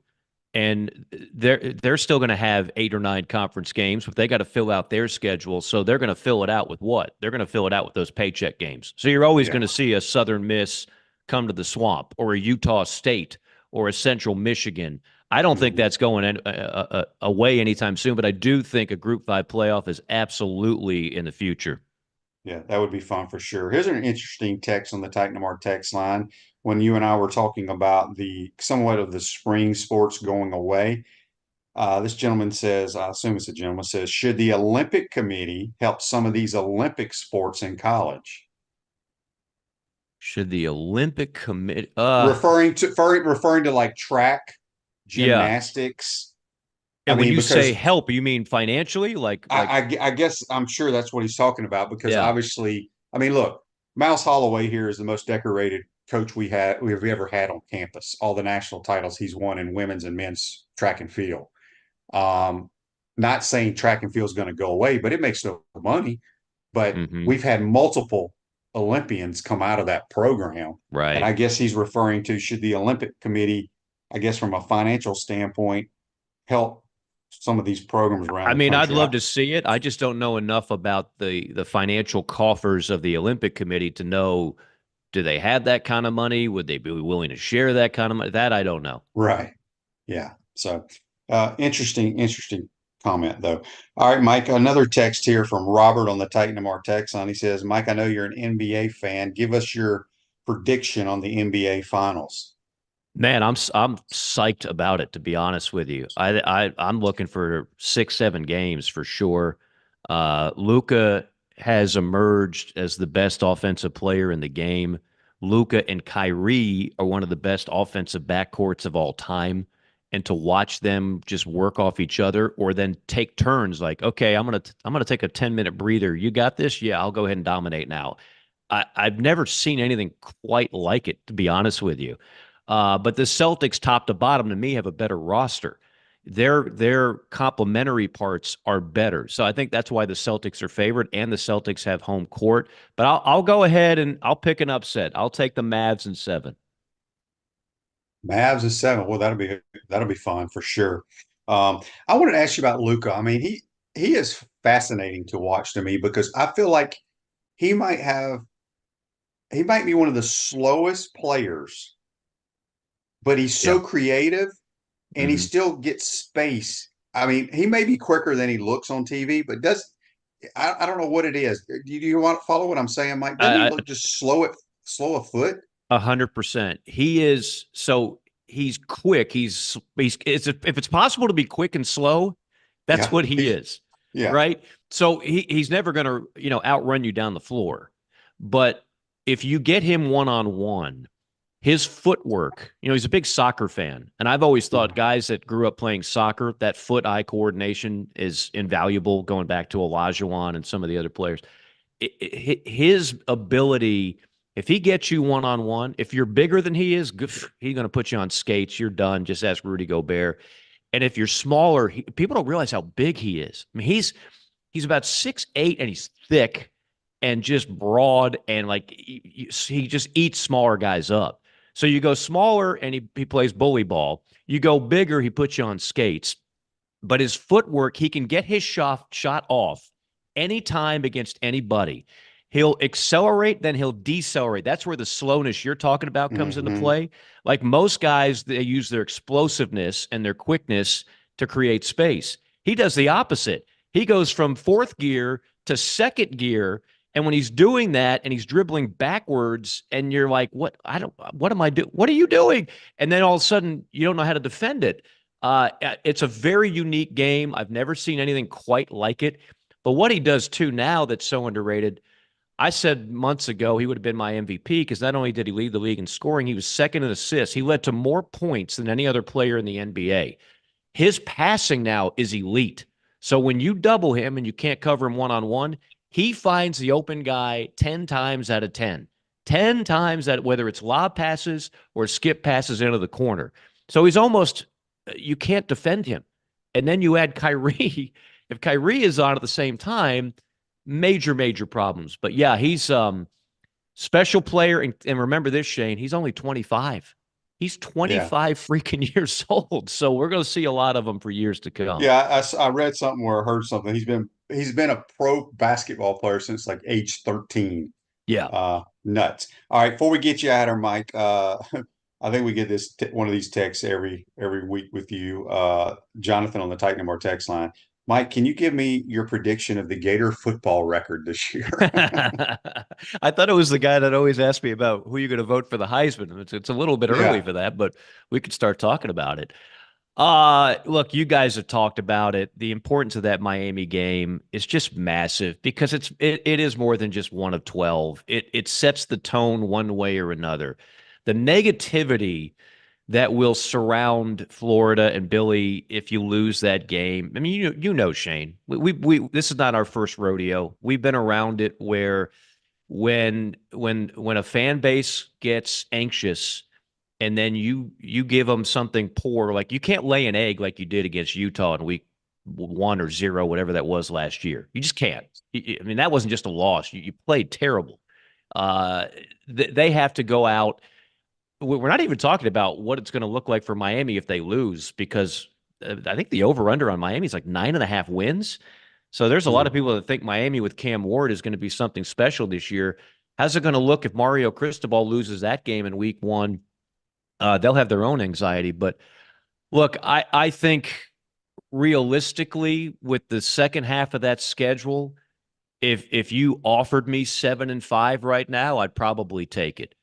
And they're still going to have 8 or 9 conference games, but they got to fill out their schedule. So they're going to fill it out with what? They're going to fill it out with those paycheck games. So you're always going to see a Southern Miss come to the Swamp, or a Utah State, or a Central Michigan. I don't think that's going away anytime soon, but I do think a Group 5 playoff is absolutely in the future. Yeah, that would be fun for sure. Here's an interesting text on the Titan Mar text line. When you and I were talking about somewhat of the spring sports going away, this gentleman says, I assume it's a gentleman, says, should the Olympic Committee help some of these Olympic sports in college? Should the Olympic Committee referring to like track, gymnastics? And when you say help, you mean financially? I guess I'm sure that's what he's talking about, because obviously, I mean, look, Mouse Holloway here is the most decorated coach we've ever had on campus. All the national titles he's won in women's and men's track and field. Not saying track and field is going to go away, but it makes no money. But we've had multiple Olympians come out of that program. Right. And I guess he's referring to, should the Olympic Committee, I guess from a financial standpoint, help some of these programs around the country? I'd love to see it. I just don't know enough about the financial coffers of the Olympic Committee to know, do they have that kind of money? Would they be willing to share that kind of money? That I don't know. Right. Yeah. So interesting comment, though. All right, Mike, another text here from Robert on the Titan Mar text line. He says, Mike, I know you're an NBA fan. Give us your prediction on the NBA Finals. Man, I'm psyched about it, to be honest with you. I'm looking for 6-7 games for sure. Luka has emerged as the best offensive player in the game. Luka and Kyrie are one of the best offensive backcourts of all time. And to watch them just work off each other, or then take turns, like, okay, I'm gonna take a 10-minute breather. You got this? Yeah, I'll go ahead and dominate now. I've never seen anything quite like it, to be honest with you. But the Celtics, top to bottom, to me, have a better roster. their complementary parts are better. So I think that's why the Celtics are favored, and the Celtics have home court. But I'll go ahead and I'll pick an upset. I'll take the Mavs in 7. Mavs is 7. Well, that'll be fun for sure. I wanted to ask you about Luka. I mean, he is fascinating to watch to me because I feel like he might be one of the slowest players, but he's so creative and he still gets space. I mean, he may be quicker than he looks on TV, but I don't know what it is. Do you want to follow what I'm saying, Mike? Doesn't he look just slow of foot? 100%. He's quick. If it's possible to be quick and slow, that's what he is. Yeah. Right. So he's never going to, outrun you down the floor. But if you get him one-on-one, his footwork, he's a big soccer fan. And I've always thought guys that grew up playing soccer, that foot-eye coordination is invaluable, going back to Olajuwon and some of the other players. His ability, if he gets you one-on-one, if you're bigger than he is, he's going to put you on skates. You're done. Just ask Rudy Gobert. And if you're smaller, people don't realize how big he is. I mean, he's about 6'8", and he's thick and just broad, and he just eats smaller guys up. So you go smaller and he plays bully ball. You go bigger, he puts you on skates. But his footwork, he can get his shot off anytime against anybody. He'll accelerate, then he'll decelerate. That's where the slowness you're talking about comes into play. Like most guys, they use their explosiveness and their quickness to create space. He does the opposite. He goes from 4th gear to 2nd gear. And when he's doing that and he's dribbling backwards and you're like, what am I doing? What are you doing? And then all of a sudden you don't know how to defend it. It's a very unique game. I've never seen anything quite like it. But what he does too now that's so underrated, I said months ago he would have been my MVP because not only did he lead the league in scoring, he was 2nd in assists. He led to more points than any other player in the NBA. His passing now is elite. So when you double him and you can't cover him one-on-one, he finds the open guy 10 times out of 10. 10 times that, whether it's lob passes or skip passes into the corner. So he's almost, you can't defend him. And then you add Kyrie. If Kyrie is on at the same time, major problems. But yeah, he's special player. And remember this, Shane, he's only 25. He's 25 freaking years old. So we're going to see a lot of them for years to come. Yeah, I read something or heard something. He's been a pro basketball player since like age 13. Yeah. Nuts. All right, before we get you out of Mike, I think we get this one of these texts every week with you, Jonathan on the Titan More text line. Mike, can you give me your prediction of the Gator football record this year? I thought it was the guy that always asked me about who you're going to vote for the Heisman. It's a little bit early for that, but we could start talking about it. Look, you guys have talked about it. The importance of that Miami game is just massive because it is more than just one of 12. It sets the tone one way or another. The negativity that will surround Florida and Billy if you lose that game. I mean, you know, Shane, we this is not our first rodeo. We've been around it where when a fan base gets anxious and then you give them something poor, like you can't lay an egg like you did against Utah in week 1 or 0, whatever that was last year. You just can't. I mean, that wasn't just a loss. You played terrible. They have to go out. We're not even talking about what it's going to look like for Miami if they lose, because I think the over-under on Miami is like 9.5 wins. So there's a lot of people that think Miami with Cam Ward is going to be something special this year. How's it going to look if Mario Cristobal loses that game in week 1? They'll have their own anxiety. But look, I think realistically with the second half of that schedule, if you offered me 7-5 right now, I'd probably take it.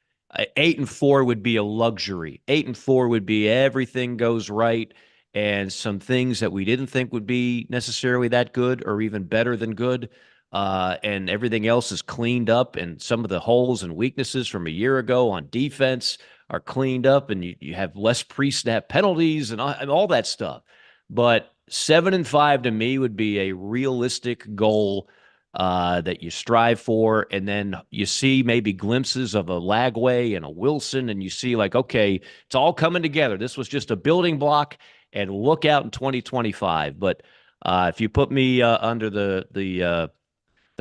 8-4 would be a luxury. 8-4 would be everything goes right and some things that we didn't think would be necessarily that good or even better than good. And everything else is cleaned up, and some of the holes and weaknesses from a year ago on defense are cleaned up, and you have less pre-snap penalties and all that stuff. But 7-5 to me would be a realistic goal that you strive for, and then you see maybe glimpses of a Lagway and a Wilson, and you see like, okay, it's all coming together. This was just a building block, and look out in 2025. But if you put me under the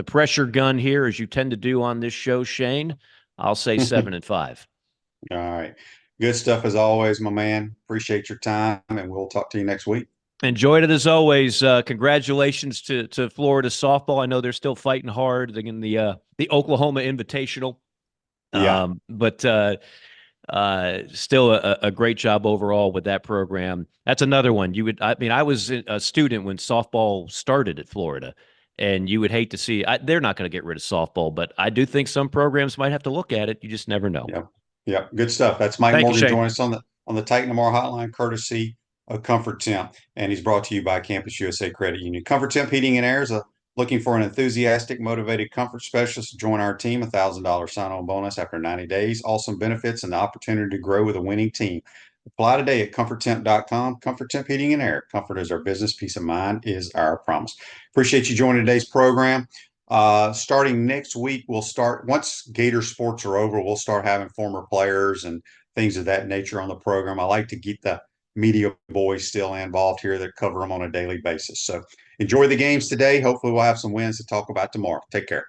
pressure gun here, as you tend to do on this show, Shane, I'll say 7-5. All right. Good stuff as always, my man. Appreciate your time, and we'll talk to you next week. Enjoyed it as always. Congratulations to Florida softball. I know they're still fighting hard in the Oklahoma Invitational. Yeah. But still a great job overall with that program. That's another one. I was a student when softball started at Florida, and you would hate to see they're not going to get rid of softball, but I do think some programs might have to look at it. You just never know. Yeah. Yeah. Good stuff. That's Mike Morgan joining us on the Titan Tomorrow hotline, courtesy of Comfort Temp, and he's brought to you by Campus USA Credit Union. Comfort Temp Heating and Air is looking for an enthusiastic, motivated comfort specialist to join our team. $1,000 sign-on bonus after 90 days. Awesome benefits and the opportunity to grow with a winning team. Apply today at comforttemp.com. Comfort Temp Heating and Air. Comfort is our business. Peace of mind is our promise. Appreciate you joining today's program. Starting next week, once Gator sports are over, we'll start having former players and things of that nature on the program. I like to keep the media boys still involved here that cover them on a daily basis. So enjoy the games today. Hopefully we'll have some wins to talk about tomorrow. Take care.